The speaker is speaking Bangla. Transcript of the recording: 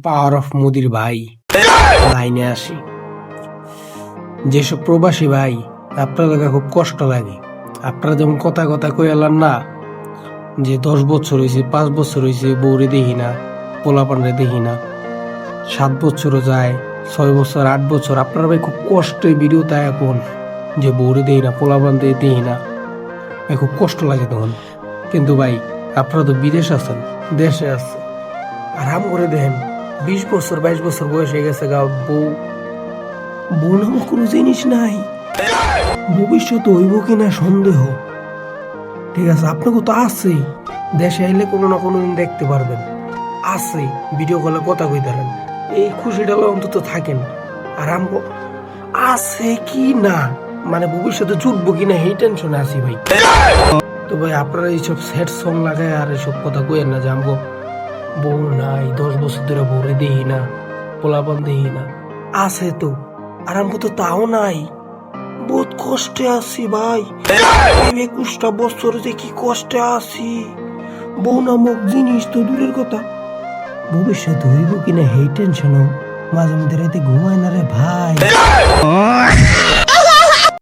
পাওয়ার অফ মোদির ভাই লাইনে আসি। যেসব প্রবাসী ভাই আপনার দেখা খুব কষ্ট লাগে, আপনারা যেমন কথা কথা কই এলাম না যে 10 বছর হয়েছে, 5 বছর হয়েছে বউরে দেখি না, পোলাপানরে দেখি না, 7 বছরও যায়, 6 বছর 8 বছর, আপনারা ভাই খুব কষ্টে ভিডিও তাই এখন যে বউরে দেখি না, পোলাপান দেখি না, ভাই খুব কষ্ট লাগে তখন। কিন্তু ভাই আপনারা তো বিদেশ আছেন, দেশে আছে, আরাম করে দেখেন 20 বছর 22 বছর বয়স হয়ে গেছে গা, বউ বউ নামক কোনো জিনিস নাই, ভবিষ্যতে হইব কিনা সন্দেহ। ঠিক আছে, আপনাকে তো আছে, দেশে আইলে কোনো না কোনো দিন দেখতে পারবেন, আছে, ভিডিও কলে কথা কই দাঁড়ান, এই খুশিটা অন্তত থাকেন। আর আমগো আছে কি না, মানে ভবিষ্যতে জুটবো কিনা এই টেনশনে আছি ভাই। তো ভাই আপনারা এইসব স্যাড সং লাগায় আর এইসব কথা কইেন না যে আমগো বউ নাই, 10 বছর ধরে বউরে দেখি না, পোলাপান দেখি না, আছে তো, আর আমগো তো তাও নাই, বহুত কষ্টে আছি ভাই, 21টা বছর যে কি কষ্টে আছি, বউ নামক জিনিস তো দূরের কথা, ভবিষ্যৎ হইব কিনা এই টেনশনও মাঝে মধ্যে রাতে ঘুমায় না রে ভাই।